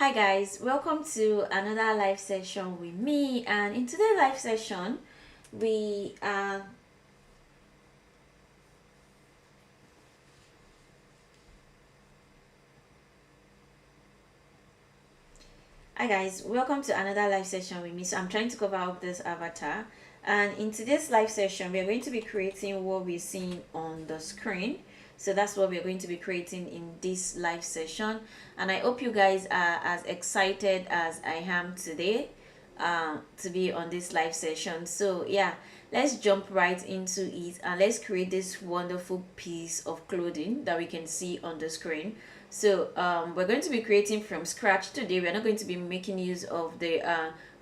Hi guys, welcome to another live session with me. And in today's live session, we Hi guys, welcome to another live session with me. So I'm trying to cover up this avatar, and in today's live session, we are going to be creating what we're seeing on the screen. So that's what we're going to be creating in this live session, and I hope you guys are as excited as I am today to be on this live session. So yeah, let's jump right into it and let's create this wonderful piece of clothing that we can see on the screen. So we're going to be creating from scratch today. We're not going to be making use of the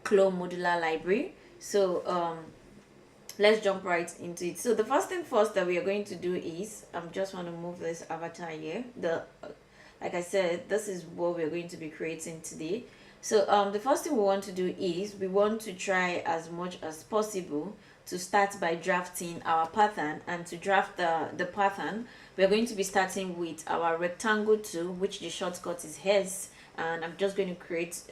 CLO modular library. So let's jump right into it. So the first thing first that we are going to do is just want to move this avatar here. Like I said, this is what we're going to be creating today. So the first thing we want to do is we want to try as much as possible to start by drafting our pattern. And to draft the pattern, we're going to be starting with our rectangle tool, which the shortcut is S. And I'm just going to create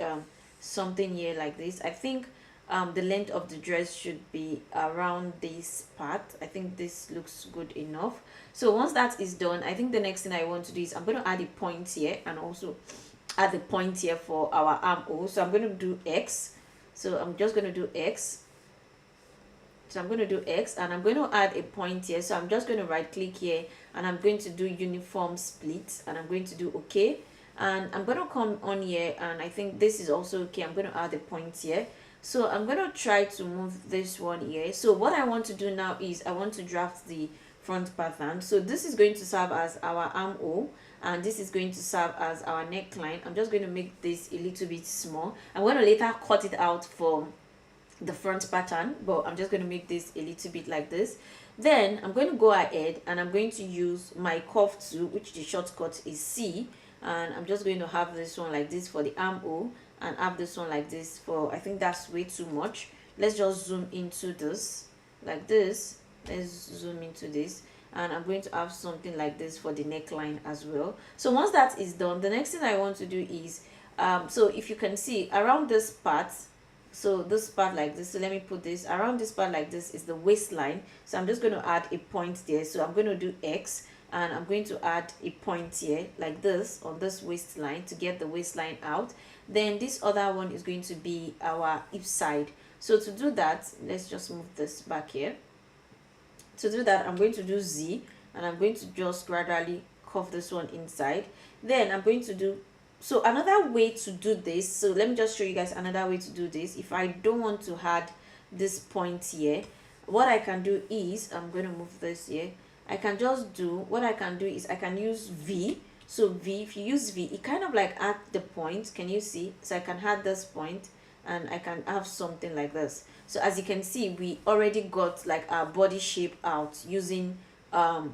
something here like this. I think the length of the dress should be around this part. I think this looks good enough. So once that is done, I think the next thing I want to do is I'm going to add a point here and also add the point here for our armhole. So I'm going to do X. So I'm just going to do X. So I'm going to do X and I'm going to add a point here. So I'm just going to right click here and I'm going to do uniform split and I'm going to do OK. And I'm going to come on here and I think this is also okay. I'm going to add a point here. So I'm going to try to move this one here. So what I want to do now is I want to draft the front pattern. So this is going to serve as our armhole and this is going to serve as our neckline. I'm just going to make this a little bit small. I'm going to later cut it out for the front pattern, but I'm just going to make this a little bit like this. Then I'm going to go ahead and I'm going to use my curve tool, which the shortcut is C, and I'm just going to have this one like this for the armhole and have this one like this for, I think that's way too much. Let's just zoom into this like this. Let's zoom into this and I'm going to have something like this for the neckline as well. So once that is done, the next thing I want to do is so if you can see around this part, so this part like this, so let me put this around this part like this is the waistline. So I'm just going to add a point there. So I'm going to do X and I'm going to add a point here like this on this waistline to get the waistline out. Then this other one is going to be our hip side. So to do that, let's just move this back here. To do that, I'm going to do Z and I'm going to just gradually curve this one inside. Then I'm going to do, so another way to do this, so let me just show you guys another way to do this. If I don't want to add this point here, what I can do is I'm going to move this here. I can just do, what I can do is I can use V. So V, if you use V, it kind of like add the point. Can you see? So I can add this point and I can have something like this. So as you can see, we already got like our body shape out using what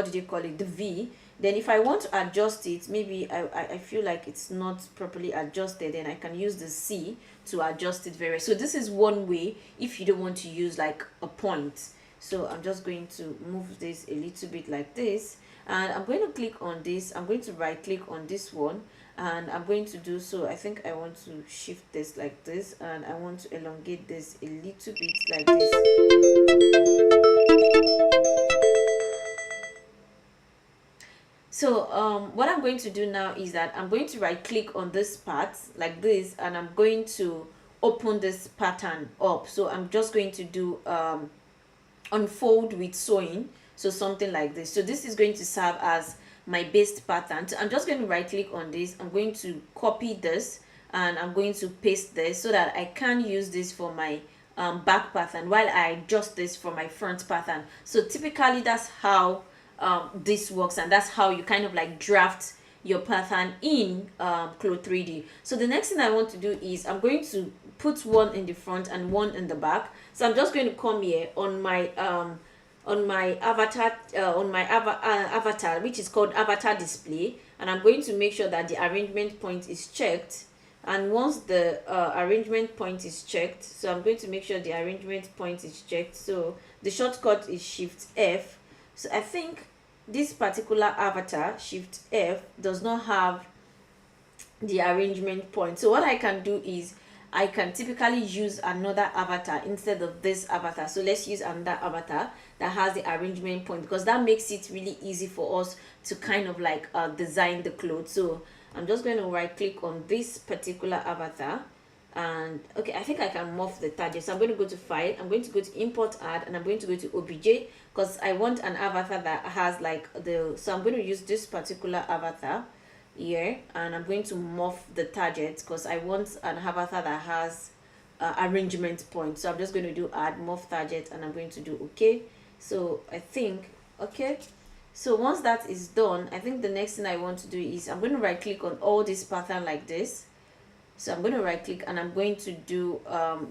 did you call it, the V. Then if I want to adjust it, maybe I feel like it's not properly adjusted, then I can use the C to adjust it very. So this is one way if you don't want to use like a point. So I'm just going to move this a little bit like this and I'm going to click on this. I'm going to right click on this one and I'm going to do, so I think I want to shift this like this and I want to elongate this a little bit like this. So what I'm going to do now is that I'm going to right click on this part like this and I'm going to open this pattern up. So I'm just going to do unfold with sewing, so something like this. So this is going to serve as my base pattern. So I'm just going to right click on this. I'm going to copy this and I'm going to paste this so that I can use this for my back pattern while I adjust this for my front pattern. So typically that's how this works and that's how you kind of like draft your pattern in CLO3D. So the next thing I want to do is I'm going to put one in the front and one in the back. So I'm just going to come here on my avatar avatar, which is called avatar display, and I'm going to make sure that the arrangement point is checked. And once the arrangement point is checked, so I'm going to make sure the arrangement point is checked. So the shortcut is Shift F. So I think this particular avatar, Shift F, does not have the arrangement point. So what I can do is I can typically use another avatar instead of this avatar. So let's use another avatar that has the arrangement point, because that makes it really easy for us to kind of like design the clothes. So I'm just going to right click on this particular avatar, and okay, I think I can morph the target. So I'm going to go to file, I'm going to go to import add, and I'm going to go to obj, because I want an avatar that has like the, so I'm going to use this particular avatar here, and I'm going to morph the target because I want an avatar that has arrangement point. So I'm just going to do add morph target, and I'm going to do okay. So I think okay, so once that is done, I think the next thing I want to do is I'm going to right click on all this pattern like this. So I'm going to right click and I'm going to do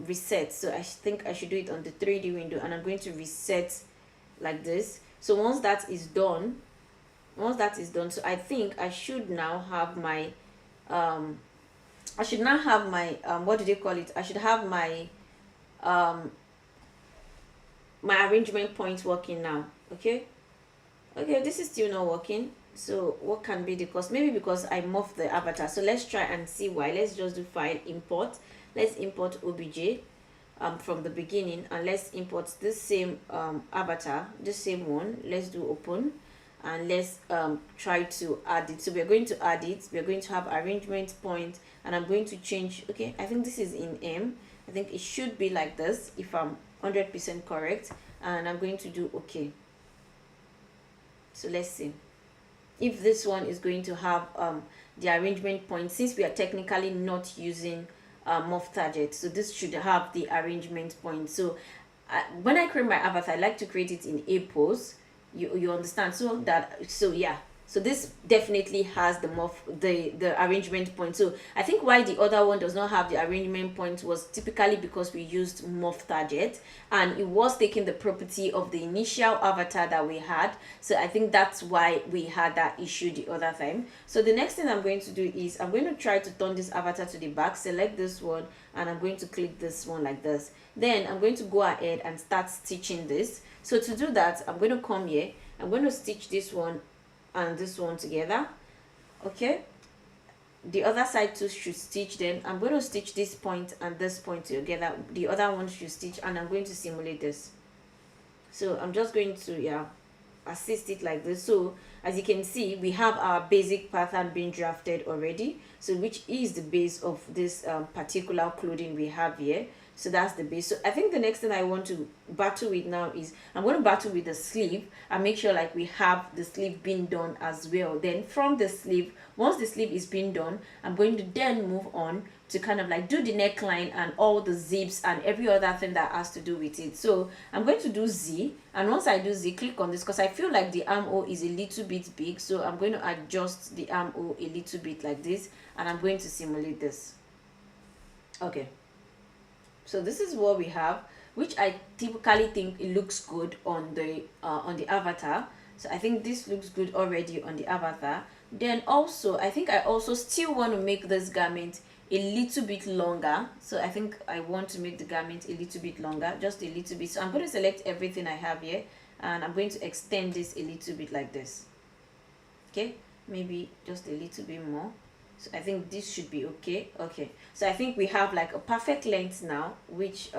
reset. So I think I should do it on the 3D window, and I'm going to reset like this. So once that is done, so I think I should now have my what do they call it, I should have my my arrangement points working now. Okay, this is still not working. So what can be the cause? Maybe because I morphed the avatar. So let's try and see why. Let's just do file import. Let's import obj from the beginning, and let's import this same avatar, this same one. Let's do open, and let's try to add it. So we're going to add it. We're going to have arrangement point, and I'm going to change. Okay, I think this is in M. I think it should be like this if I'm 100% correct, and I'm going to do okay. So let's see if this one is going to have the arrangement point, since we are technically not using morph target. So this should have the arrangement point. So when I create my avatar, I like to create it in a pose. You understand? So yeah, so this definitely has the arrangement point. So I think why the other one does not have the arrangement point was typically because we used morph target, and it was taking the property of the initial avatar that we had. So I think that's why we had that issue the other time. So the next thing I'm going to do is I'm going to try to turn this avatar to the back, select this one, and I'm going to click this one like this. Then I'm going to go ahead and start stitching this. So to do that, I'm going to come here, I'm going to stitch this one and this one together. Okay, the other side too should stitch. Then I'm going to stitch this point and this point together, the other one should stitch, and I'm going to simulate this. So I'm just going to assist it like this. So as you can see, we have our basic pattern being drafted already, so which is the base of this particular clothing we have here. So that's the base. So I think the next thing I want to battle with now is I'm going to battle with the sleeve and make sure like we have the sleeve being done as well. Then from the sleeve, once the sleeve is being done, I'm going to then move on to kind of like do the neckline and all the zips and every other thing that has to do with it. So I'm going to do Z, and once I do Z, click on this because I feel like the armhole is a little bit big. So I'm going to adjust the armhole a little bit like this, and I'm going to simulate this. Okay. So this is what we have, which I typically think it looks good on the avatar. So I think this looks good already on the avatar. Then also, I think I also still want to make this garment a little bit longer. So I think I want to make the garment a little bit longer, just a little bit. So I'm going to select everything I have here, and I'm going to extend this a little bit like this. Okay, maybe just a little bit more. So I think this should be okay. Okay, so I think we have like a perfect length now, which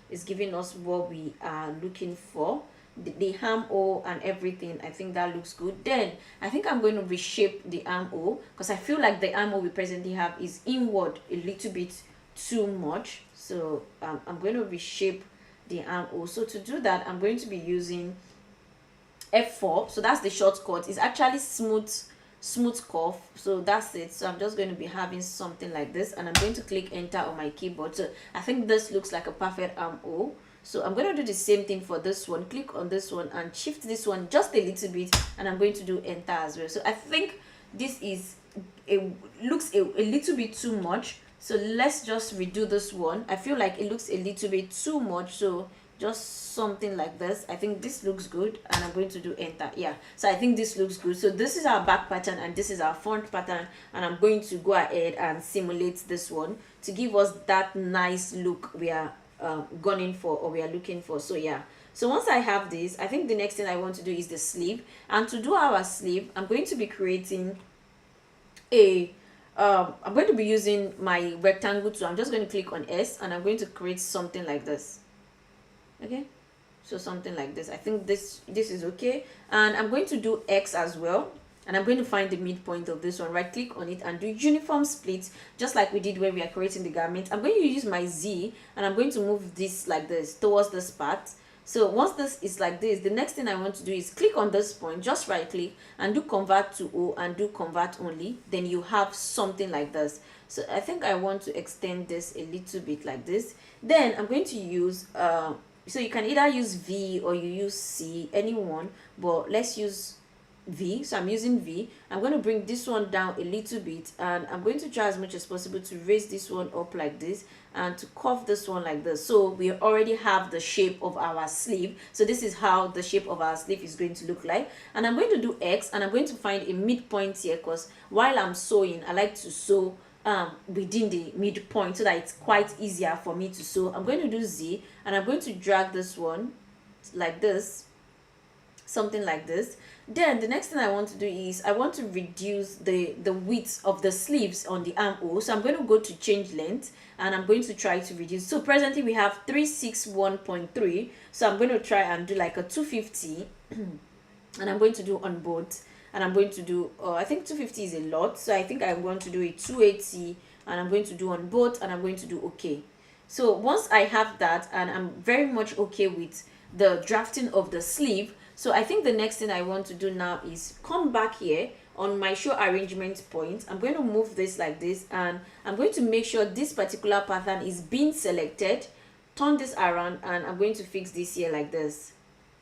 is giving us what we are looking for, the armhole and everything. I think that looks good. Then I think I'm going to reshape the armhole because I feel like the armhole we presently have is inward a little bit too much. So I'm going to reshape the armhole. So to do that, I'm going to be using F4. So that's the shortcut. It's actually smooth curve, so that's it. So I'm just going to be having something like this, and I'm going to click enter on my keyboard. So I think this looks like a perfect armhole. So I'm going to do the same thing for this one. Click on this one and shift this one just a little bit, and I'm going to do enter as well. So I think this is looks a little bit too much, so let's just redo this one. I feel like it looks a little bit too much, so just something like this. I think this looks good, and I'm going to do enter. Yeah, so I think this looks good. So this is our back pattern and this is our front pattern, and I'm going to go ahead and simulate this one to give us that nice look we are gunning for, or we are looking for. So yeah, so once I have this, I think the next thing I want to do is the sleeve. And to do our sleeve, I'm going to be creating a I'm going to be using my rectangle tool. I'm just going to click on S and I'm going to create something like this. Okay, so something like this. I think this is okay, and I'm going to do X as well, and I'm going to find the midpoint of this one, right click on it and do uniform split, just like we did when we are creating the garment. I'm going to use my Z and I'm going to move this like this towards this part. So once this is like this, the next thing I want to do is click on this point, just right click and do convert to O and do convert only. Then you have something like this. So I think I want to extend this a little bit like this. Then I'm going to use so you can either use V or you use C, anyone, but let's use V. So I'm using V. I'm going to bring this one down a little bit, and I'm going to try as much as possible to raise this one up like this and to curve this one like this. So we already have the shape of our sleeve. So this is how the shape of our sleeve is going to look like. And I'm going to do X, and I'm going to find a midpoint here, because while I'm sewing, I like to sew within the midpoint so that it's quite easier for me to sew. I'm going to do Z, and I'm going to drag this one like this, something like this. Then the next thing I want to do is I want to reduce the width of the sleeves on the armhole. So I'm going to go to change length and I'm going to try to reduce. So presently we have 361.3, so I'm going to try and do like a 250 and I'm going to do on both. And I'm going to do I think 250 is a lot, so I think I'm going to do a 280 and I'm going to do on both, and I'm going to do okay. So once I have that and I'm very much okay with the drafting of the sleeve, so I think the next thing I want to do now is come back here on my show arrangement point. I'm going to move this like this, and I'm going to make sure this particular pattern is being selected, turn this around, and I'm going to fix this here like this.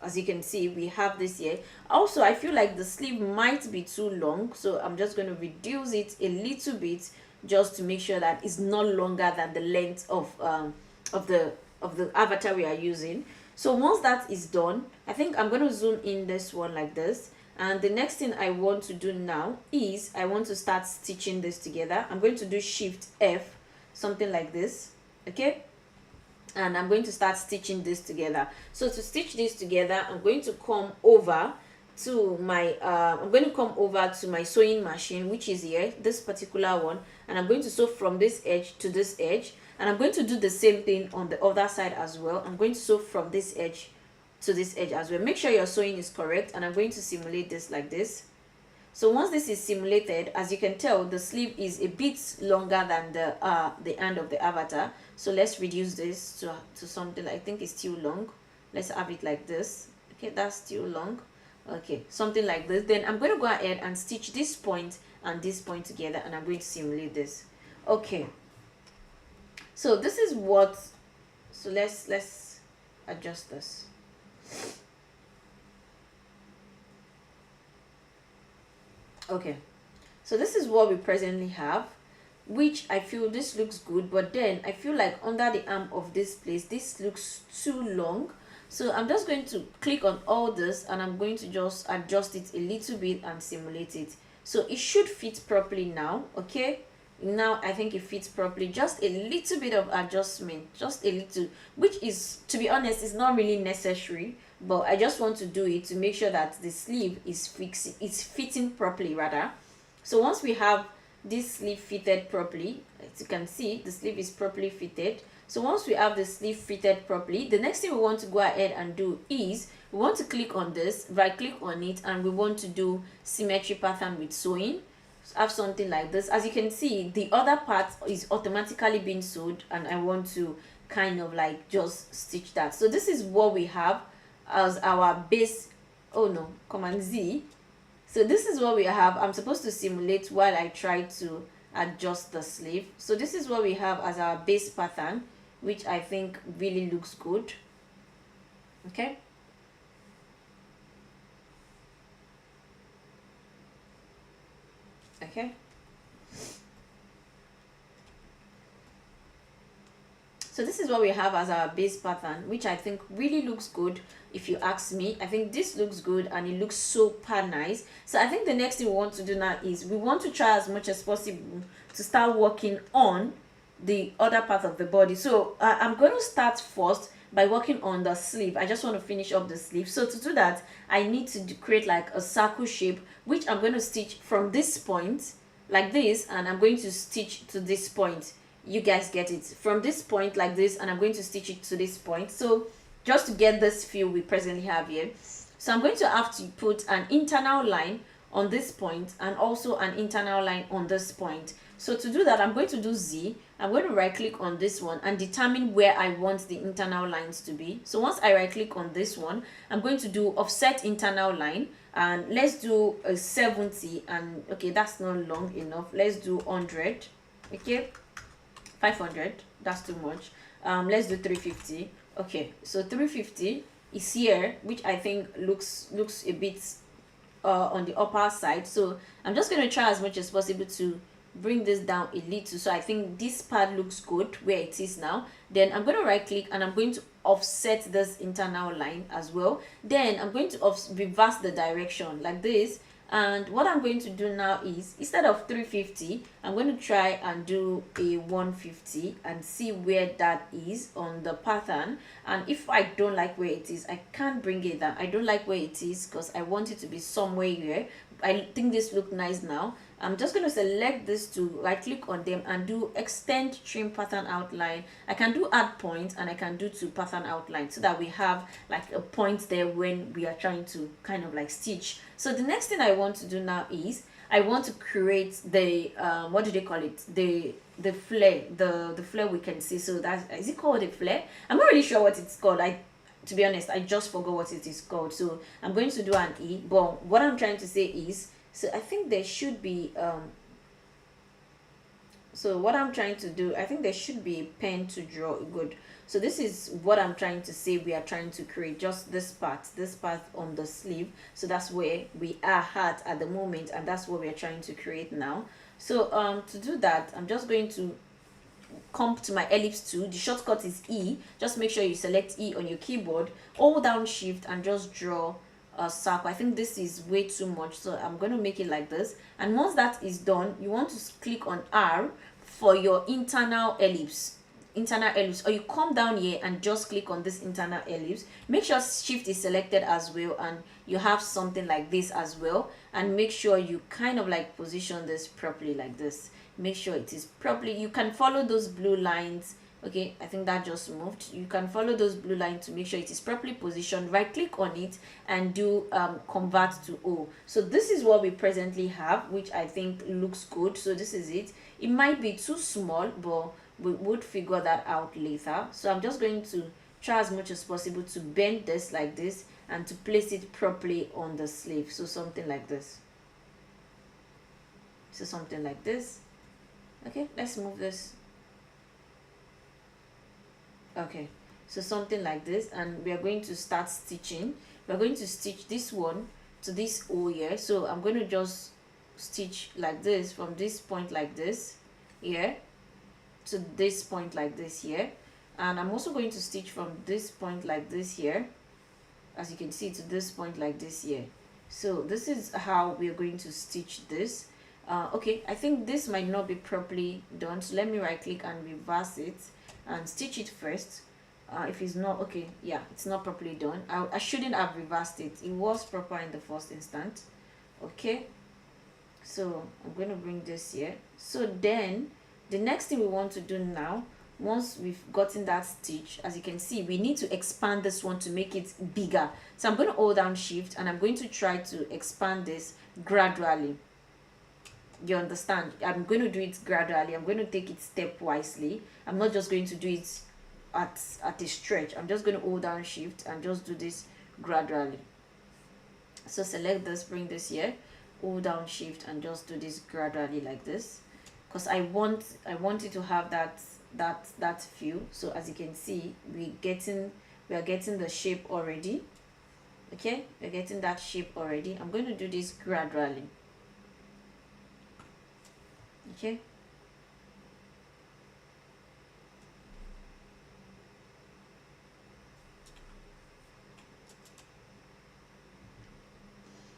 As you can see, we have this here. Also, I feel like the sleeve might be too long, so I'm just going to reduce it a little bit just to make sure that it's no longer than the length of the avatar we are using. So once that is done, I think I'm going to zoom in this one like this. And the next thing I want to do now is I want to start stitching this together. I'm going to do Shift F, something like this. Okay, and I'm going to start stitching this together. So to stitch this together, I'm going to come over to my sewing machine, which is here, this particular one, and I'm going to sew from this edge to this edge, and I'm going to do the same thing on the other side as well. I'm going to sew from this edge to this edge as well. Make sure your sewing is correct, and I'm going to simulate this like this. So once this is simulated, as you can tell, the sleeve is a bit longer than the end of the avatar. So let's reduce this to something I think is still long. Let's have it like this. Okay, that's still long. Okay, something like this. Then I'm going to go ahead and stitch this point and this point together, and I'm going to simulate this. Okay, so this is what, so let's adjust this. Okay, so this is what we presently have, which I feel this looks good, but then I feel like under the arm of this place, this looks too long. So I'm just going to click on all this, and I'm going to just adjust it a little bit and simulate it. So it should fit properly now. Okay, now I think it fits properly. Just a little bit of adjustment, just a little, which is, to be honest, is not really necessary, but I just want to do it to make sure that the sleeve is fitting properly rather. So once we have this sleeve fitted properly, as you can see, the sleeve is properly fitted. So once we have the sleeve fitted properly, the next thing we want to go ahead and do is we want to click on this, right click on it, and we want to do symmetry pattern with sewing. So have something like this. As you can see, the other part is automatically being sewed, and I want to kind of like just stitch that. So this is what we have as our base. Oh no, Command Z. So this is what we have. I'm supposed to simulate while I try to adjust the sleeve. So this is what we have as our base pattern, which I think really looks good. Okay, okay, so this is what we have as our base pattern, which I think really looks good. If you ask me, I think this looks good and it looks super nice. So I think the next thing we want to do now is we want to try as much as possible to start working on the other part of the body. So I'm going to start first by working on the sleeve. I just want to finish up the sleeve. So to do that, I need to create like a circle shape, which I'm going to stitch from this point like this, and I'm going to stitch to this point. You guys get it, from this point like this, and I'm going to stitch it to this point. So just to get this feel we presently have here, so I'm going to have to put an internal line on this point and also an internal line on this point. So to do that, I'm going to do Z. I'm going to right click on this one and determine where I want the internal lines to be. So once I right click on this one, I'm going to do offset internal line, and let's do a 70, and okay, that's not long enough. Let's do 100. Okay, 500, that's too much. Let's do 350. Okay, so 350 is here, which I think looks a bit on the upper side. So I'm just going to try as much as possible to bring this down a little. So I think this part looks good where it is now. Then I'm going to right click and I'm going to offset this internal line as well. Then I'm going to reverse the direction like this. And what I'm going to do now is, instead of 350, I'm going to try and do a 150 and see where that is on the pattern. And if I don't like where it is, I can't bring it down. I don't like where it is because I want it to be somewhere here. I think this looks nice now. I'm just going to select this to right click on them and do extend trim pattern outline. I can do add point and I can do to pattern outline, so that we have like a point there when we are trying to kind of like stitch. So the next thing I want to do now is I want to create the what do they call it, the flare, the flare we can see. So that is it called a flare? I'm not really sure what it's called. To be honest, I just forgot what it is called. So I'm going to do an E, but what I'm trying to say is, so I think there should be so what I'm trying to do, I think there should be a pen to draw good. So this is what I'm trying to say we are trying to create, just this part on the sleeve. So that's where we are at the moment, and that's what we are trying to create now. So to do that, I'm just going to come to my ellipse tool. The shortcut is E. Just make sure you select E on your keyboard, hold down shift and just draw a circle. I think this is way too much, so I'm going to make it like this. And once that is done, you want to click on R for your internal ellipse, or you come down here and just click on this internal ellipse. Make sure shift is selected as well, and you have something like this as well. And make sure you kind of like position this properly like this. Make sure it is properly. You can follow those blue lines. Okay, I think that just moved. You can follow those blue lines to make sure it is properly positioned. Right click on it and do convert to O. So this is what we presently have, which I think looks good. So this is it. It might be too small, but we would figure that out later. So I'm just going to try as much as possible to bend this like this and to place it properly on the sleeve. So something like this. So something like this. Okay, let's move this. Okay, so something like this, and we are going to start stitching. We're going to stitch this one to this O here. So I'm going to just stitch like this from this point like this here to this point like this here, and I'm also going to stitch from this point like this here, as you can see, to this point like this here. So this is how we are going to stitch this. Okay, I think this might not be properly done, so let me right click and reverse it and stitch it first. If it's not okay, yeah, it's not properly done. I shouldn't have reversed it. It was proper in the first instant. Okay, so I'm going to bring this here. So then the next thing we want to do now, once we've gotten that stitch, as you can see, we need to expand this one to make it bigger. So I'm going to hold down shift and I'm going to try to expand this gradually. You understand? I'm going to do it gradually. I'm going to take it stepwisely. I'm not just going to do it at a stretch. I'm just going to hold down shift and just do this gradually. So select this, bring this here, hold down shift and just do this gradually like this, because I want it to have that feel. So as you can see, we are getting the shape already. Okay, we're getting that shape already. I'm going to do this gradually. Okay,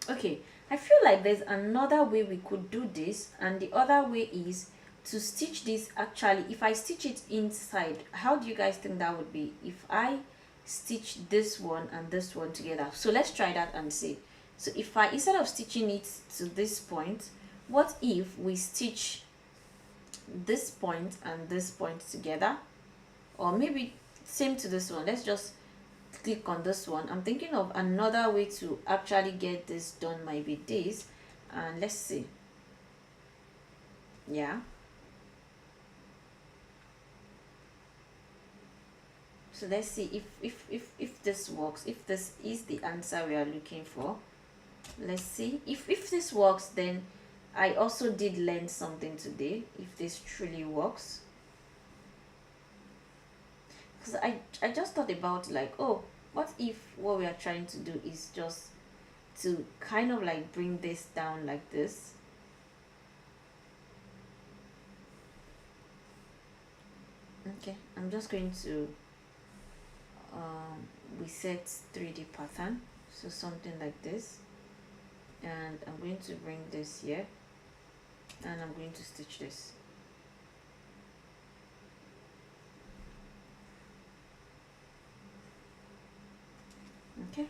okay, I feel like there's another way we could do this, and the other way is to stitch this. Actually, if I stitch it inside, how do you guys think that would be if I stitch this one and this one together? So let's try that and see. So if I, instead of stitching it to this point, what if we stitch this point and this point together, or maybe same to this one. Let's just click on this one. I'm thinking of another way to actually get this done might be this, and let's see. Yeah, so let's see if this works, if this is the answer we are looking for. Let's see if this works. Then I also did learn something today, if this truly works. Because I just thought about like, oh, what if what we are trying to do is just to kind of like bring this down like this. Okay, I'm just going to reset 3D pattern, so something like this, and I'm going to bring this here, and I'm going to stitch this. Okay,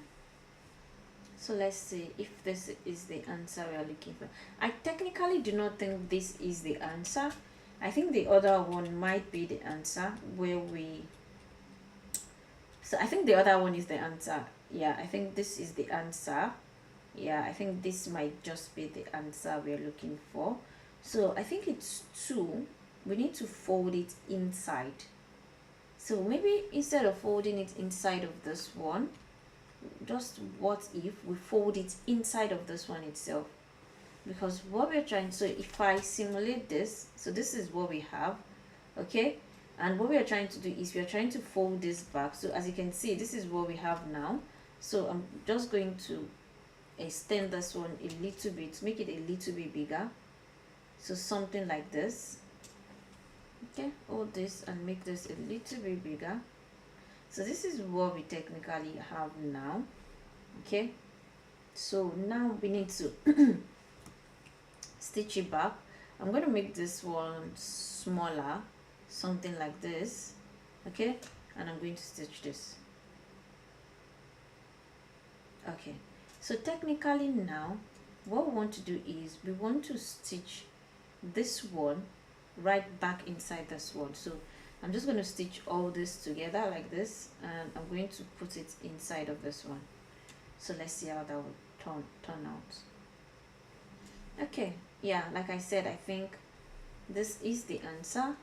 so let's see if this is the answer we are looking for. I technically do not think this is the answer. I think the other one might be the answer, where we, so I think the other one is the answer. Yeah, I think this is the answer. Yeah, I think this might just be the answer we're looking for. So I think it's 2. We need to fold it inside. So maybe instead of folding it inside of this one, just what if we fold it inside of this one itself? Because what we're trying, so if I simulate this, so this is what we have, okay, and what we are trying to do is we are trying to fold this back. So as you can see, this is what we have now. So I'm just going to extend this one a little bit, make it a little bit bigger, so something like this. Okay, hold this and make this a little bit bigger. So this is what we technically have now. Okay, so now we need to stitch it back. I'm going to make this one smaller, something like this. Okay, and I'm going to stitch this. Okay, so technically now what we want to do is we want to stitch this one right back inside this one. So I'm just going to stitch all this together like this, and I'm going to put it inside of this one. So let's see how that will turn out. Okay, yeah, like I said, I think this is the answer.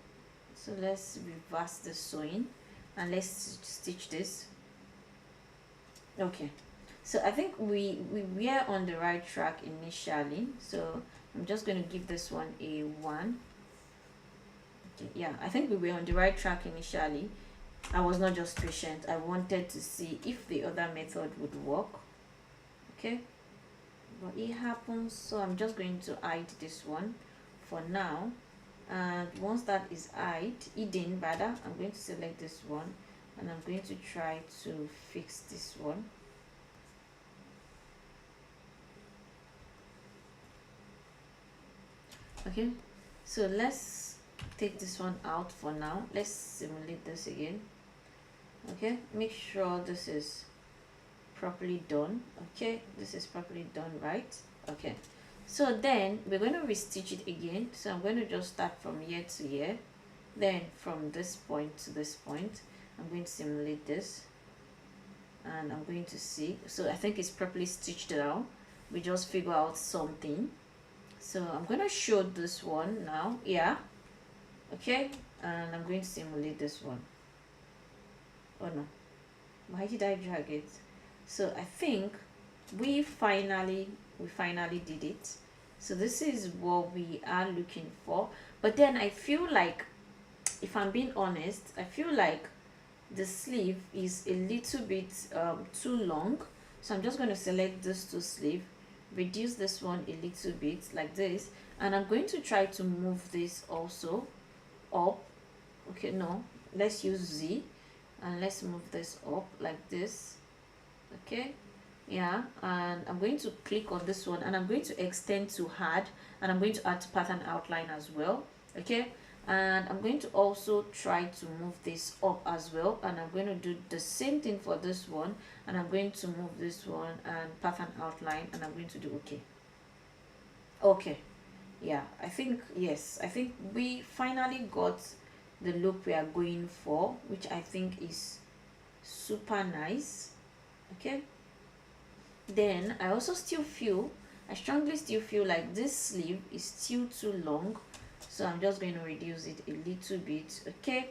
So let's reverse the sewing and let's stitch this. Okay, so I think we were on the right track initially, so I'm just going to give this one a 1. Okay, yeah, I think we were on the right track initially. I was not just patient, I wanted to see if the other method would work. Okay, but it happens, so I'm just going to hide this one for now, and once that is hidden rather, I'm going to select this one and I'm going to try to fix this one. Okay, so let's take this one out for now. Let's simulate this again. Okay, make sure this is properly done. Okay, this is properly done, right? Okay, so then we're going to restitch it again. So I'm going to just start from here to here, then from this point to this point. I'm going to simulate this and I'm going to see. So I think it's properly stitched now. We just figure out something. So I'm going to show this one now. Yeah, okay, and I'm going to simulate this one. Oh no, why did I drag it? So I think we finally did it. So this is what we are looking for. But then I feel like, if I'm being honest, I feel like the sleeve is a little bit too long. So I'm just going to select this two sleeve, reduce this one a little bit like this, and I'm going to try to move this also up. Okay, no, let's use Z and let's move this up like this. Okay, yeah, and I'm going to click on this one and I'm going to extend to add, and I'm going to add pattern outline as well. Okay, and I'm going to also try to move this up as well, and I'm going to do the same thing for this one, and I'm going to move this one and pattern outline, and I'm going to do okay. Okay, Yeah, I think, yes, I think we finally got the look we are going for, which I think is super nice. Okay, then I also still feel, I strongly still feel like this sleeve is still too long, so I'm just going to reduce it a little bit. Okay,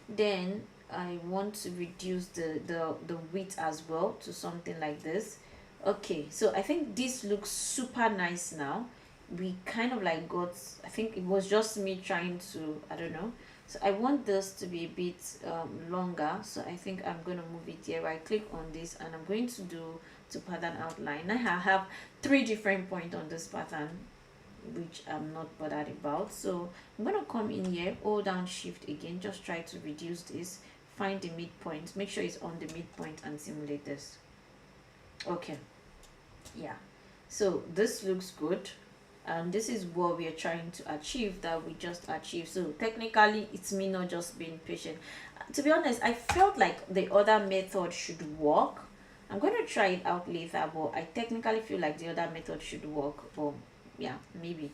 then I want to reduce the width as well to something like this. Okay, so I think this looks super nice now. We kind of like got, I think it was just me trying to, I don't know. So I want this to be a bit longer, so I think I'm going to move it here. I click on this and I'm going to do to pattern outline. Now I have 3 different points on this pattern, which I'm not bothered about. So I'm going to come in here, hold down shift again, just try to reduce this, find the midpoint, make sure it's on the midpoint and simulate this. Okay, yeah, so this looks good, and this is what we are trying to achieve, that we just achieved. So technically it's me not just being patient. To be honest, I felt like the other method should work. I'm going to try it out later, but I technically feel like the other method should work. But yeah, maybe.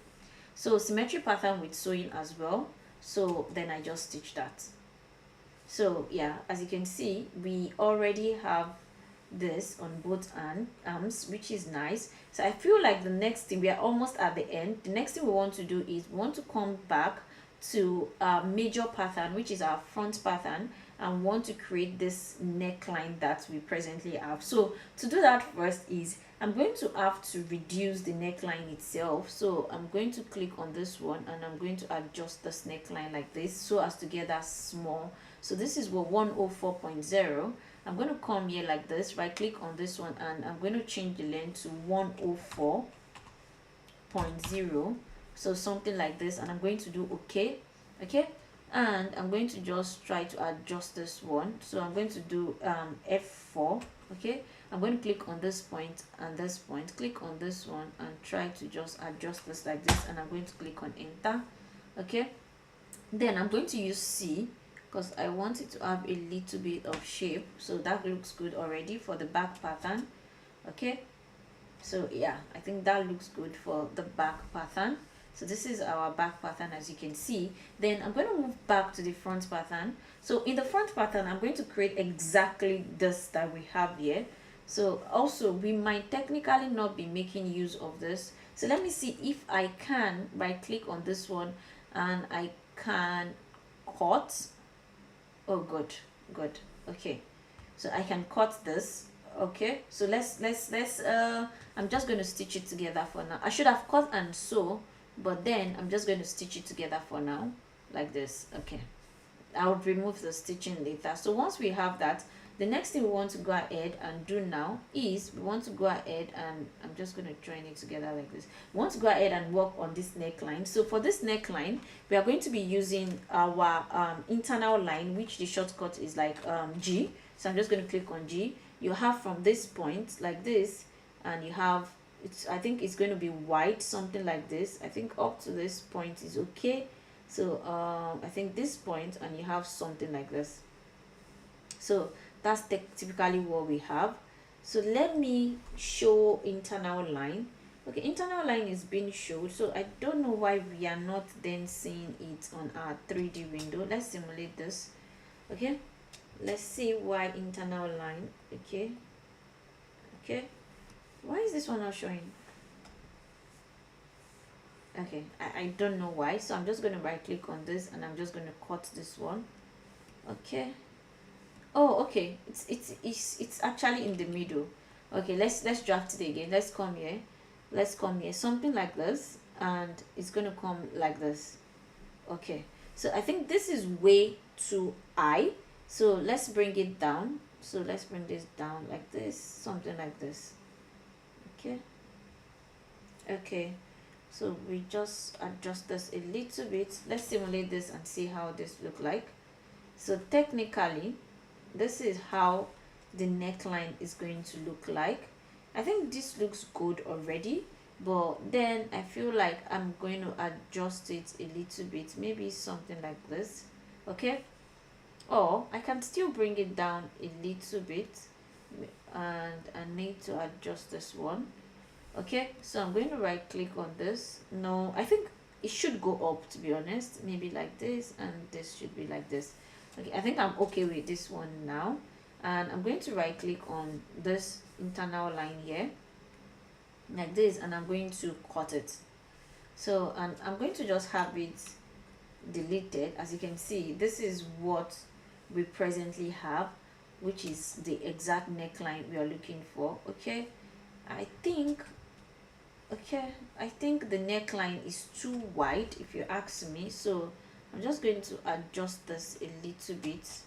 So symmetry pattern with sewing as well, so then I just stitch that. So yeah, as you can see, we already have this on both arms, which is nice. So I feel like the next thing, we are almost at the end. The next thing we want to do is we want to come back to our major pattern, which is our front pattern, and want to create this neckline that we presently have. So to do that, first is I'm going to have to reduce the neckline itself. So I'm going to click on this one and I'm going to adjust this neckline like this so as to get that small. So this is what 104.0. I'm going to come here like this, right click on this one, and I'm going to change the length to 104.0, so something like this, and I'm going to do okay. Okay, and I'm going to just try to adjust this one. So I'm going to do F4. Okay, I'm going to click on this point and this point, click on this one and try to just adjust this like this, and I'm going to click on enter. Okay, then I'm going to use C because I want it to have a little bit of shape. So that looks good already for the back pattern. Okay, so yeah, I think that looks good for the back pattern. So this is our back pattern, as you can see. Then I'm going to move back to the front pattern. So in the front pattern, I'm going to create exactly this that we have here. So also we might technically not be making use of this. So let me see if I can right click on this one and I can cut. Oh, good. Okay, so I can cut this. Okay, so let's I'm just going to stitch it together for now. I should have cut and sew, but then I'm just going to stitch it together for now like this. Okay, I'll remove the stitching later. So once we have that, the next thing we want to go ahead and do now is we want to go ahead and I'm just going to join it together like this. We want to go ahead and work on this neckline. So for this neckline, we are going to be using our internal line, which the shortcut is like G. So I'm just going to click on G. You have from this point like this, and you have, it's, I think it's going to be white, something like this. I think up to this point is okay. So I think this point, and you have something like this. So that's typically what we have. So let me show internal line. Okay, internal line is being showed, so I don't know why we are not then seeing it on our 3D window. Let's simulate this. Okay, let's see why internal line. Okay, why is this one not showing? Okay, I don't know why, so I'm just going to right click on this and I'm just going to cut this one. Okay, oh okay, it's actually in the middle. Okay, let's draft it again. Let's come here, something like this, and it's going to come like this. Okay, so I think this is way too high, so let's bring it down. So let's bring this down like this, something like this. Okay, so we just adjust this a little bit. Let's simulate this and see how this look like. So technically this is how the neckline is going to look like. I think this looks good already, but then I feel like I'm going to adjust it a little bit, maybe something like this. Okay, or I can still bring it down a little bit, and I need to adjust this one. Okay, so I'm going to right click on this. No, I think it should go up, to be honest, maybe like this, and this should be like this. Okay, I think I'm okay with this one now, and I'm going to right click on this internal line here like this, and I'm going to cut it. So, and I'm going to just have it deleted. As you can see, this is what we presently have, which is the exact neckline we are looking for. Okay, I think the neckline is too wide, if you ask me, so I'm just going to adjust this a little bit.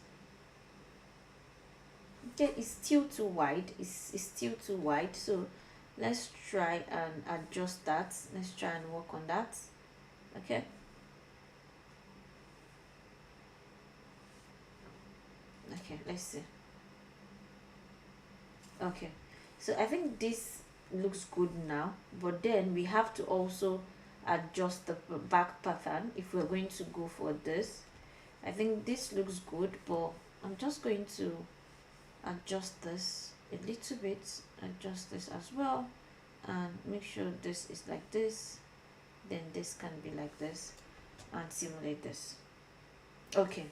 Okay, it's still too wide, it's still too wide, so let's try and adjust that. Let's try and work on that. Okay, let's see. Okay, so I think this looks good now, but then we have to also adjust the back pattern if we're going to go for this. I think this looks good, but I'm just going to adjust this a little bit, adjust this as well, and make sure this is like this, then this can be like this, and simulate this. Okay,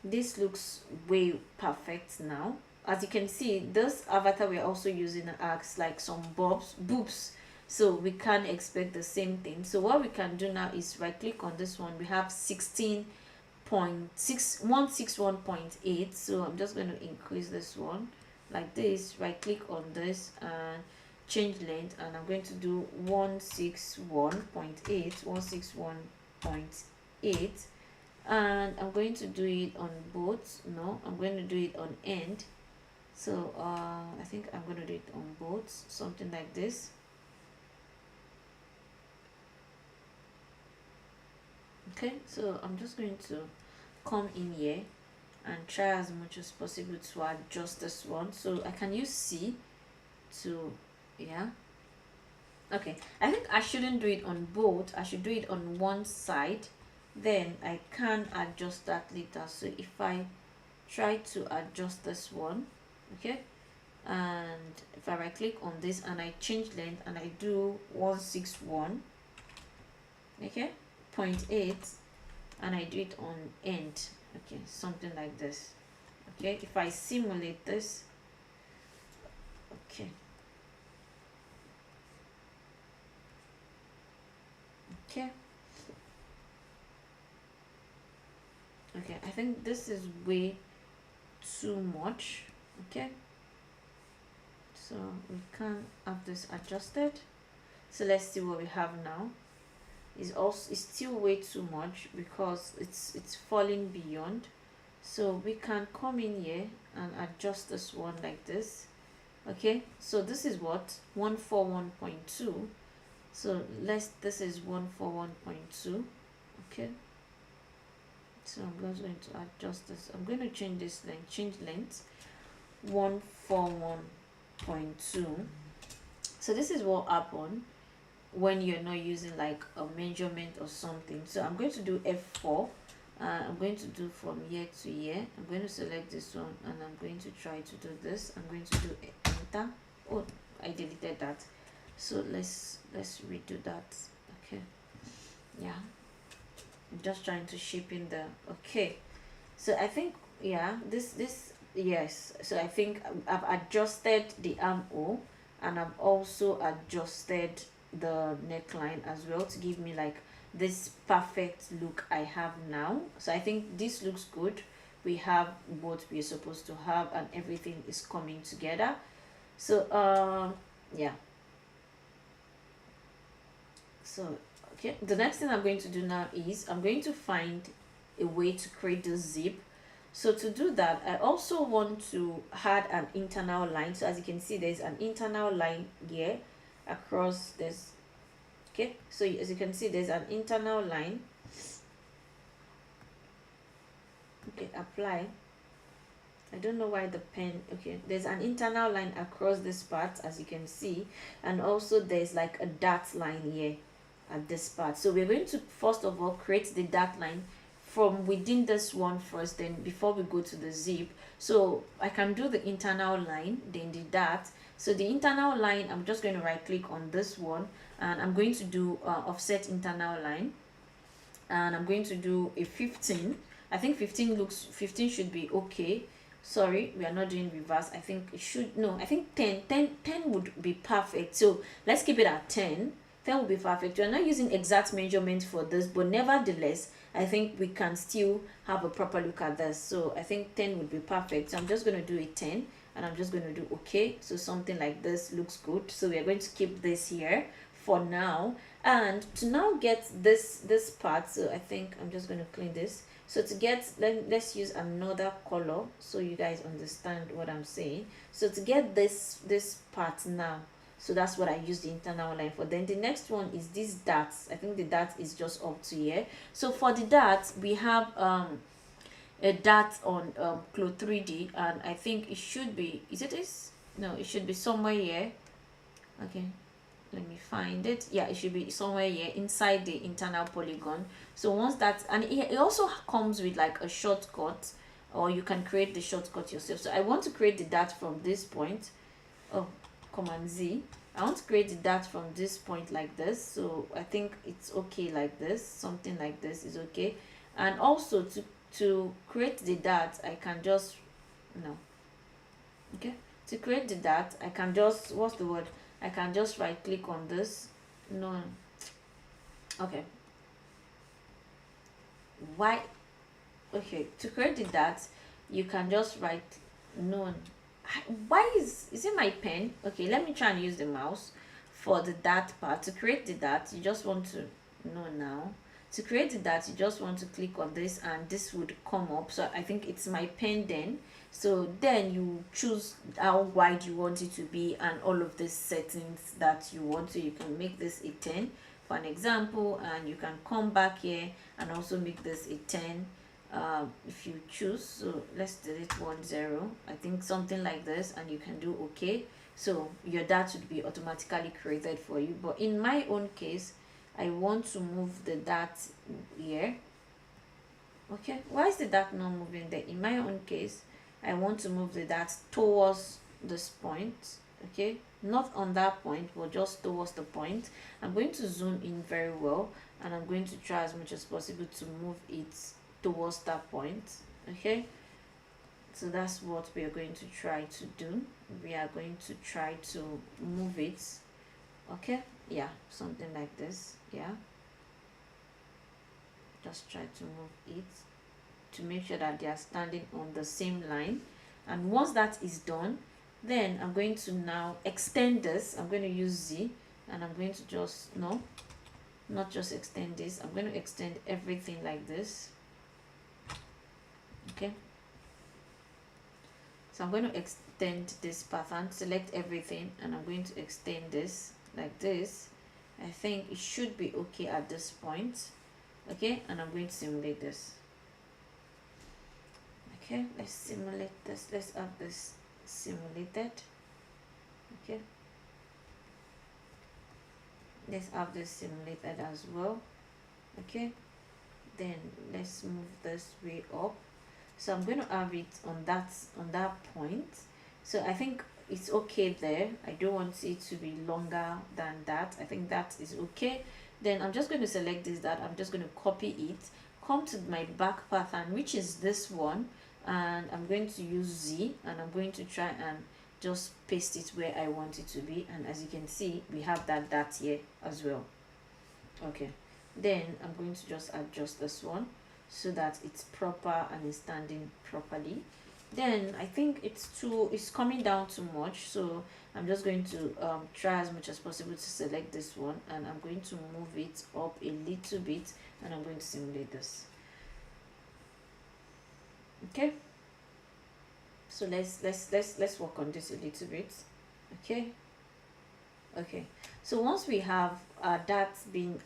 this looks way perfect now. As you can see, this avatar we're also using acts like some boobs, so we can't expect the same thing. So what we can do now is right click on this one. We have 161.8, so I'm just going to increase this one like this. Right click on this and change length, and I'm going to do 161.8, and I'm going to do it on both. No, I'm going to do it on end. So I think I'm going to do it on both, something like this. Okay, so I'm just going to come in here and try as much as possible to adjust this one. So I can use C to, yeah. Okay, I think I shouldn't do it on both. I should do it on one side, then I can adjust that later. So if I try to adjust this one, okay, and if I right click on this and I change length and I do 161, okay, 0.8, and I do it on end, okay, something like this. Okay, if I simulate this, okay, okay, I think this is way too much. Okay, so we can have this adjusted. So let's see what we have now. It's still way too much because it's falling beyond. So we can come in here and adjust this one like this. Okay, so this is what 141.2. So this is 141.2. Okay, so I'm just going to adjust this. I'm going to change this length, change length 141.2. so this is what happened when you're not using like a measurement or something. So I'm going to do F4. I'm going to do from here to here. I'm going to select this one and I'm going to try to do this. I'm going to do enter. Oh, I deleted that, so let's redo that. Okay, yeah, I'm just trying to shape in the, okay, so I think, yeah, this yes, so I think I've adjusted the armhole and I've also adjusted the neckline as well to give me like this perfect look I have now. So I think this looks good. We have what we're supposed to have and everything is coming together. So yeah, so okay, the next thing I'm going to do now is I'm going to find a way to create the zip. So to do that, I also want to add an internal line. So as you can see, there's an internal line here across this. Okay, so as you can see, there's an internal line. Okay, apply. I don't know why the pen, okay, there's an internal line across this part, as you can see, and also there's like a dot line here at this part. So we're going to first of all create the dot line from within this one first, then before we go to the zip. So I can do the internal line, then the dot. So the internal line, I'm just going to right click on this one and I'm going to do offset internal line, and I'm going to do a 15. I think 15 should be okay. Sorry, we are not doing reverse. I think it should, no, I think 10 would be perfect. So let's keep it at 10. 10 will be perfect. We are not using exact measurements for this, but nevertheless, I think we can still have a proper look at this. So I think 10 would be perfect. So I'm just going to do a 10, and I'm just going to do okay. So something like this looks good. So we are going to keep this here for now. And to now get this part, so I think I'm just going to clean this. So to get, let's use another color so you guys understand what I'm saying. So to get this part now, so that's what I use the internal line for. Then the next one is these darts. I think the dart is just up to here. So for the dart, we have a dart on CLO3D, and I think it should be, is it this? No, it should be somewhere here. Okay, let me find it. Yeah, it should be somewhere here inside the internal polygon. So once that, and it also comes with like a shortcut, or you can create the shortcut yourself. So I want to create the dart from this point. Oh, Command Z. I want to create the dart from this point like this. So I think it's okay like this. Something like this is okay. And also to create the dart, I can just, no, okay, to create the dart, I can just, what's the word, I can just right click on this. No, okay, why, okay, to create the dart, you can just write, no, why is it my pen? Okay, let me try and use the mouse for the dart part. To create the dart, you just want to, no, now to create the dart, you just want to click on this, and this would come up. So I think it's my pen then. So then you choose how wide you want it to be and all of these settings that you want. So you can make this a 10 for an example, and you can come back here and also make this a 10 if you choose. So let's delete 10, I think something like this, and you can do okay. So your dart would be automatically created for you. But in my own case, I want to move the dart here. Okay, why is the dart not moving there? In my own case, I want to move the dart towards this point. Okay, not on that point, but just towards the point. I'm going to zoom in very well, and I'm going to try as much as possible to move it towards that point. Okay, so that's what we are going to try to do. We are going to try to move it. Okay, yeah, something like this. Yeah, just try to move it to make sure that they are standing on the same line. And once that is done, then I'm going to now extend this. I'm going to use Z, and I'm going to just, no, not just extend this, I'm going to extend everything like this. Okay, so I'm going to extend this pattern, select everything, and I'm going to extend this like this. I think it should be okay at this point. Okay, and I'm going to simulate this. Okay, let's simulate this. Let's have this simulated. Okay, let's have this simulated as well. Okay, then let's move this way up. So I'm going to have it on that point. So I think it's okay there. I don't want it to be longer than that. I think that is okay. Then I'm just going to select this, that I'm just going to copy it, come to my back pattern, which is this one, and I'm going to use Z, and I'm going to try and just paste it where I want it to be. And as you can see, we have that dot here as well. Okay, then I'm going to just adjust this one so that it's proper and is standing properly. Then I think it's coming down too much, so I'm just going to try as much as possible to select this one, and I'm going to move it up a little bit, and I'm going to simulate this. Okay, so let's work on this a little bit. Okay, so once we have that being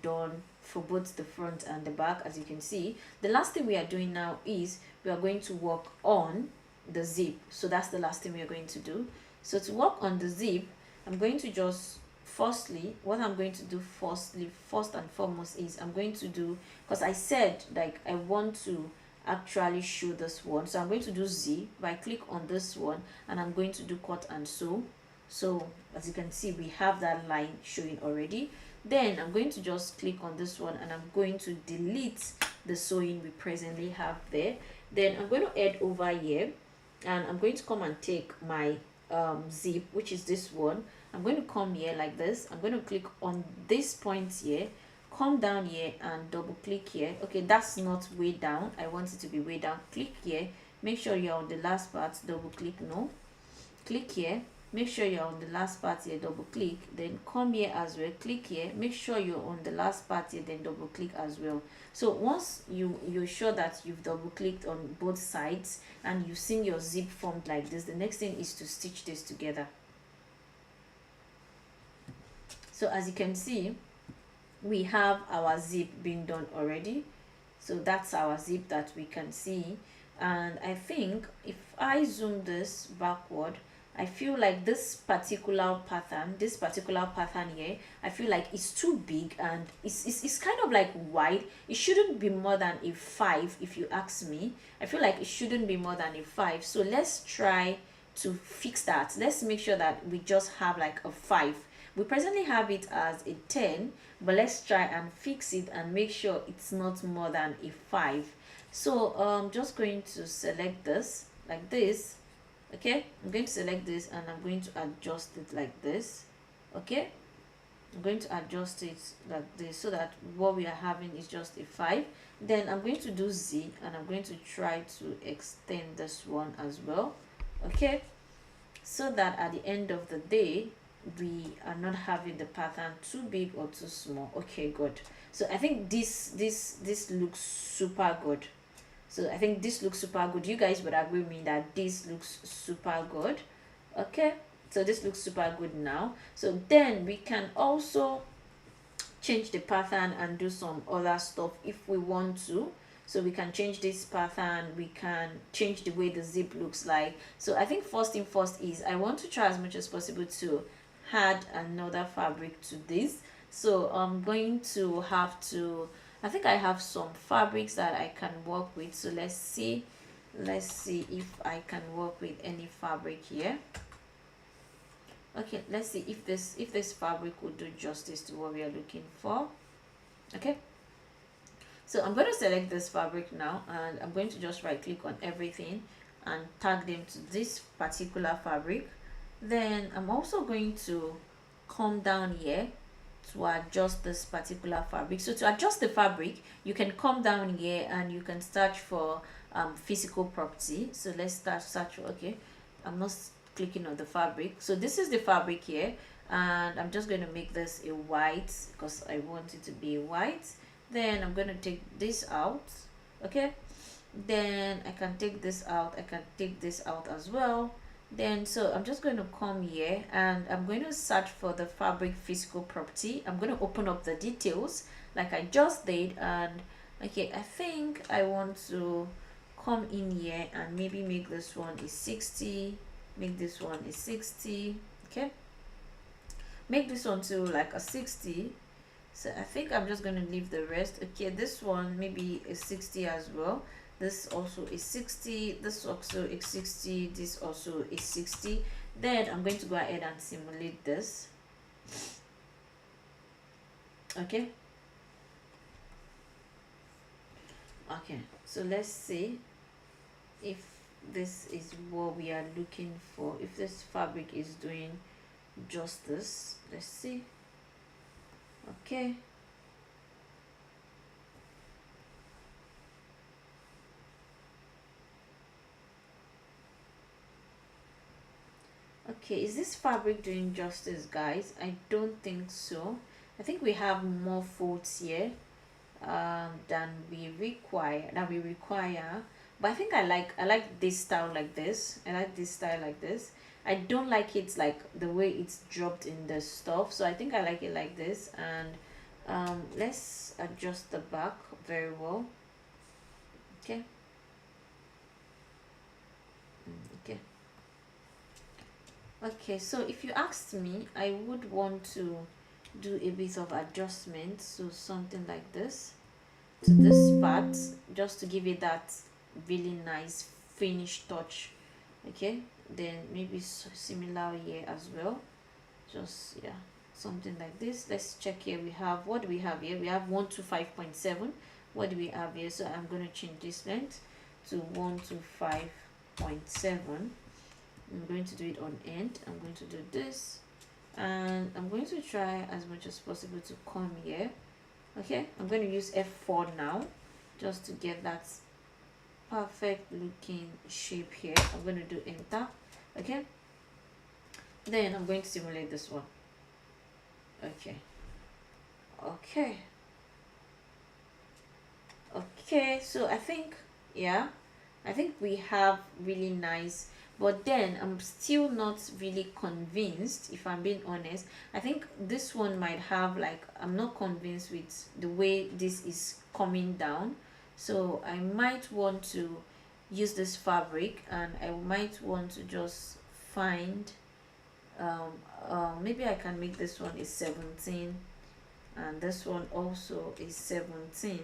done for both the front and the back, as you can see, the last thing we are doing now is we are going to work on the zip. So that's the last thing we are going to do. So to work on the zip, I'm going to just first and foremost is I'm going to do, because I said like I want to actually show this one, so I'm going to do Z. If I click on this one, and I'm going to do cut and sew. So as you can see, we have that line showing already. Then I'm going to just click on this one, and I'm going to delete the sewing we presently have there. Then I'm going to head over here, and I'm going to come and take my zip, which is this one. I'm going to come here like this. I'm going to click on this point here, come down here and double click here. Okay, that's not way down, I want it to be way down. Click here, make sure you're on the last part, double click, no, click here, make sure you're on the last part here, double click, then come here as well, click here, make sure you're on the last part here, then double click as well. So once you're sure that you've double clicked on both sides and you've seen your zip formed like this, the next thing is to stitch this together. So as you can see, we have our zip being done already. So that's our zip that we can see. And I think if I zoom this backward, I feel like this particular pattern here, I feel like it's too big, and it's kind of like wide. It shouldn't be more than a 5 if you ask me. I feel like it shouldn't be more than a 5. So let's try to fix that. Let's make sure that we just have like a 5. We presently have it as a 10, but let's try and fix it and make sure it's not more than a 5. So I'm just going to select this like this. Okay, I'm going to select this and I'm going to adjust it like this. Okay, I'm going to adjust it like this so that what we are having is just a 5. Then I'm going to do Z, and I'm going to try to extend this one as well. Okay, so that at the end of the day we are not having the pattern too big or too small. Okay, good. So I think this looks super good. So I think this looks super good. You guys would agree with me that this looks super good. Okay, so this looks super good now. So then we can also change the pattern and do some other stuff if we want to. So we can change this pattern, we can change the way the zip looks like. So I think first thing first is I want to try as much as possible to add another fabric to this. So I'm going to have to, I think I have some fabrics that I can work with. So let's see if I can work with any fabric here. Okay, let's see if this fabric will do justice to what we are looking for. Okay, so I'm going to select this fabric now, and I'm going to just right click on everything and tag them to this particular fabric. Then I'm also going to come down here to adjust this particular fabric. So to adjust the fabric, you can come down here and you can search for physical property. So let's start search. Okay, I'm not clicking on the fabric. So this is the fabric here, and I'm just going to make this a white because I want it to be white. Then I'm going to take this out. Okay, then I can take this out, I can take this out as well. Then so I'm just going to come here and I'm going to search for the fabric physical property. I'm going to open up the details like I just did, and okay, I think I want to come in here and maybe make this one is 60, make this one is 60. Okay, make this one to like a 60. So I think I'm just going to leave the rest. Okay, this one maybe is 60 as well. This also is 60, this also is 60, this also is 60. Then I'm going to go ahead and simulate this. Okay, so let's see if this is what we are looking for, if this fabric is doing justice. Let's see. Okay, is this fabric doing justice, guys? I don't think so. I think we have more folds here than we require, but I think I like this style like this. I like this style like this. I don't like it like the way it's dropped in the stuff, so I think I like it like this. And let's adjust the back very well. Okay, okay, so if you asked me, I would want to do a bit of adjustment, so something like this to this part, just to give it that really nice finish touch. Okay, then maybe similar here as well, just yeah, something like this. Let's check here. We have, what do we have here? We have 125.7. What do we have here? So I'm going to change this length to 125.7. I'm going to do it on end. I'm going to do this, and I'm going to try as much as possible to come here. Okay, I'm going to use F4 now just to get that perfect looking shape here. I'm going to do enter. Okay, then I'm going to simulate this one. Okay, so I think, yeah, I think we have really nice, but then I'm still not really convinced, if I'm being honest. I think this one might have, like, I'm not convinced with the way this is coming down, so I might want to use this fabric, and I might want to just find maybe I can make this one is 17, and this one also is 17,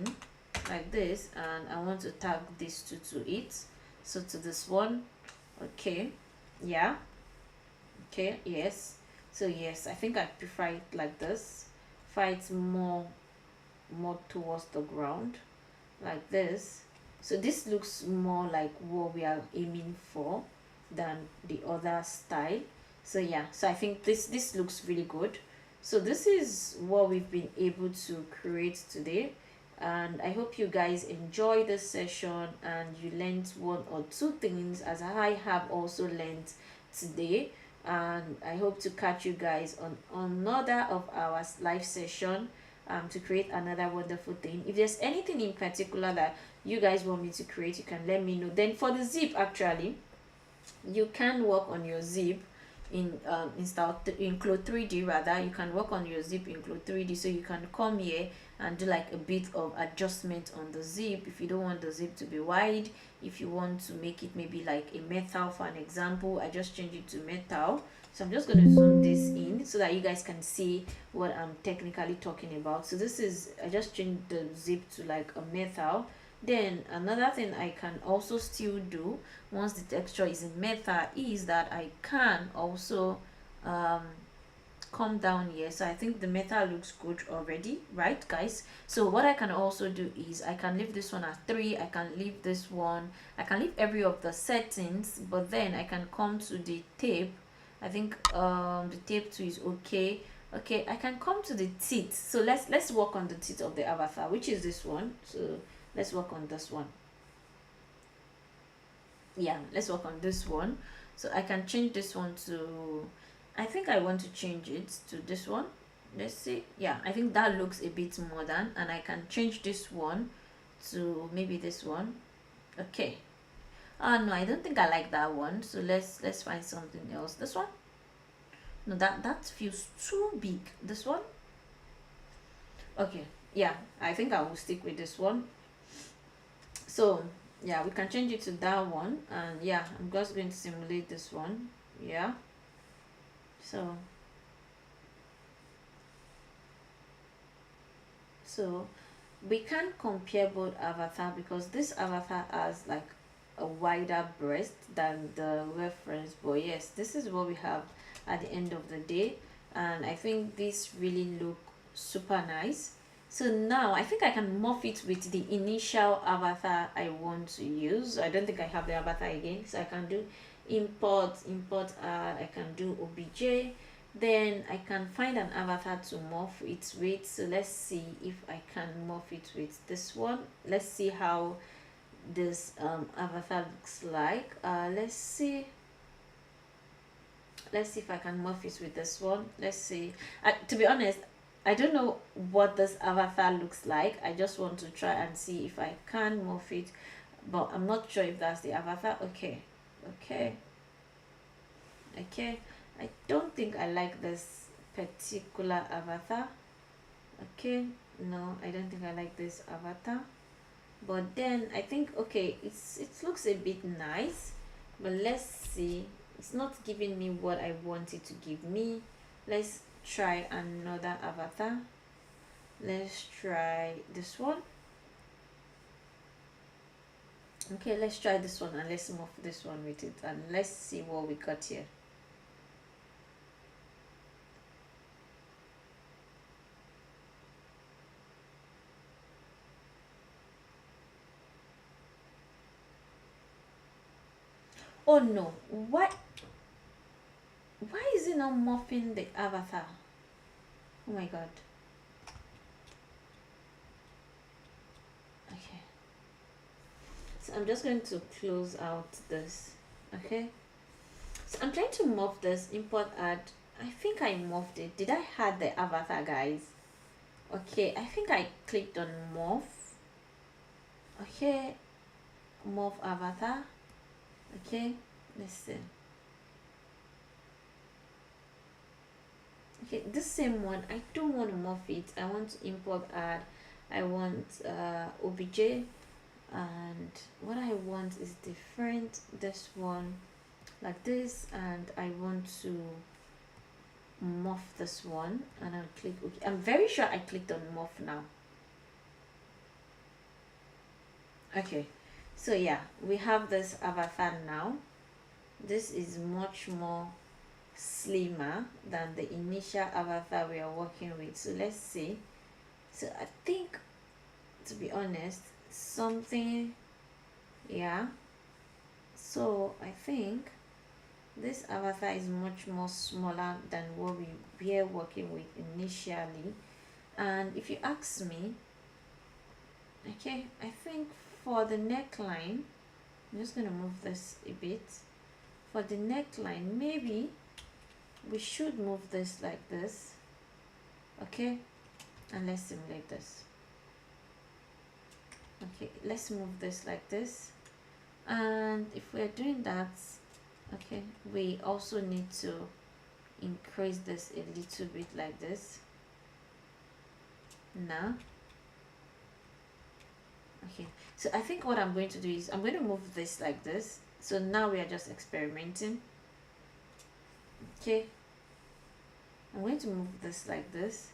like this, and I want to tag these two to it, so to this one. Okay, yeah, okay, yes. So yes, I think I prefer it like this. Fight more towards the ground, like this. So this looks more like what we are aiming for than the other style. So yeah, so I think this looks really good. So this is what we've been able to create today, and I hope you guys enjoy this session and you learned one or two things, as I have also learned today. And I hope to catch you guys on another of our live session, to create another wonderful thing. If there's anything in particular that you guys want me to create, you can let me know. Then for the zip, actually, you can work on your zip in CLO3D. Rather, you can work on your zip in CLO3D, so you can come here and do like a bit of adjustment on the zip. If you don't want the zip to be wide, if you want to make it maybe like a metal, for an example, I just changed it to metal. So I'm just going to zoom this in so that you guys can see what I'm technically talking about. So this is, I just changed the zip to like a metal. Then another thing I can also still do once the texture is in metal is that I can also come down here. So I think the metal looks good already, right guys? So what I can also do is I can leave this one at 3, I can leave this one, I can leave every of the settings, but then I can come to the tape. I think the tape too is okay. Okay, I can come to the teeth. So let's work on the teeth of the avatar, which is this one. So let's work on this one. Yeah, let's work on this one. So I can change this one to, I think I want to change it to this one. Let's see. Yeah, I think that looks a bit modern, and I can change this one to maybe this one. Okay. No, I don't think I like that one, so let's find something else. This one. No, that feels too big. This one. Okay, yeah, I think I will stick with this one. So yeah, we can change it to that one, and yeah, I'm just going to simulate this one. Yeah, so we can compare both avatar, because this avatar has like a wider breast than the reference, but yes, this is what we have at the end of the day, and I think this really look super nice. So now I think I can morph it with the initial avatar I want to use. I don't think I have the avatar again, so I can do import add, I can do obj, then I can find an avatar to morph it with. So let's see if I can morph it with this one. Let's see how this avatar looks like. Let's see if I can morph it with this one. Let's see. To be honest, I don't know what this avatar looks like. I just want to try and see if I can morph it, but I'm not sure if that's the avatar. Okay, I don't think I like this particular avatar. Okay, no, I don't think I like this avatar, but then I think, okay, it looks a bit nice, but let's see. It's not giving me what I want it to give me. Let's try another avatar. Let's try this one. Okay, let's try this one and let's move this one with it and let's see what we got here. Oh no, why is it not morphing the avatar? Oh my god. Okay, so I'm just going to close out this. Okay, so I'm trying to morph this, import, add. I think I morphed it. Did I add the avatar, guys? Okay, I think I clicked on morph. Okay, morph avatar. Okay, let's see. Okay, this same one, I don't want to morph it. I want to import, add. I want obj, and what I want is different. This one like this, and I want to morph this one, and I'll click OK. I'm very sure I clicked on morph now. Okay, so yeah, we have this avatar now. This is much more slimmer than the initial avatar we are working with. So let's see. So I think, to be honest, something, yeah, so I think this avatar is much more smaller than what we were working with initially. And if you ask me, okay, I think for the neckline, I'm just going to move this a bit. For the neckline, maybe we should move this like this. Okay, and let's simulate this. Okay, let's move this like this. And if we're doing that, okay, we also need to increase this a little bit like this. Now, okay, so I think what I'm going to do is I'm going to move this like this. So now we are just experimenting. Okay, I'm going to move this like this,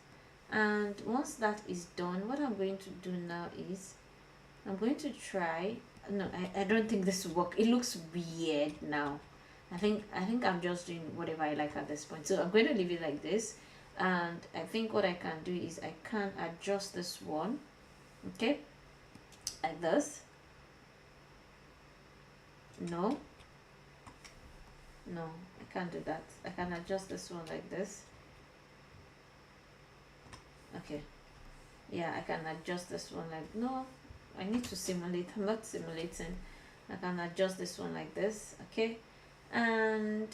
and once that is done, what I'm going to do now is I'm going to try, no, I don't think this will work. It looks weird now. I think I'm just doing whatever I like at this point. So I'm going to leave it like this, and I think what I can do is I can adjust this one, okay, like this. No, I can't do that. I can adjust this one like this. Okay, yeah, I can adjust this one like, no, I need to simulate. I'm not simulating. I can adjust this one like this. Okay, and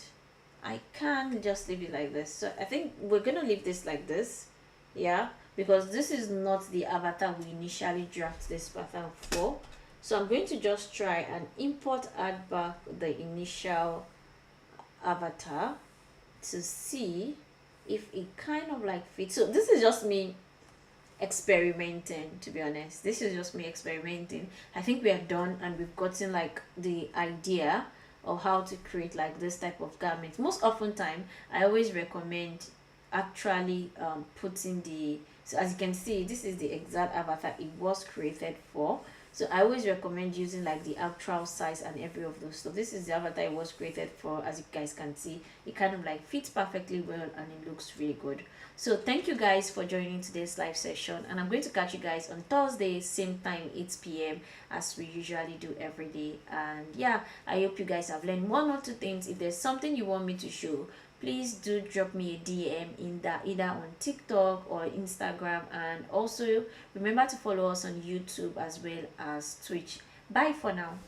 I can just leave it like this. So I think we're gonna leave this like this, yeah, because this is not the avatar we initially drafted this pattern for. So I'm going to just try and import, add back the initial avatar to see if it kind of like fits. So this is just me experimenting, to be honest. This is just me experimenting. I think we are done and we've gotten like the idea of how to create like this type of garment. Most often time I always recommend actually putting the, so as you can see, this is the exact avatar it was created for. So I always recommend using like the actual size and every of those. So this is the avatar it was created for. As you guys can see, it kind of like fits perfectly well and it looks really good. So thank you guys for joining today's live session, and I'm going to catch you guys on Thursday same time, 8 p.m. as we usually do every day. And yeah, I hope you guys have learned one or two things. If there's something you want me to show, please do drop me a DM in that, either on TikTok or Instagram. And also remember to follow us on YouTube as well as Twitch. Bye for now.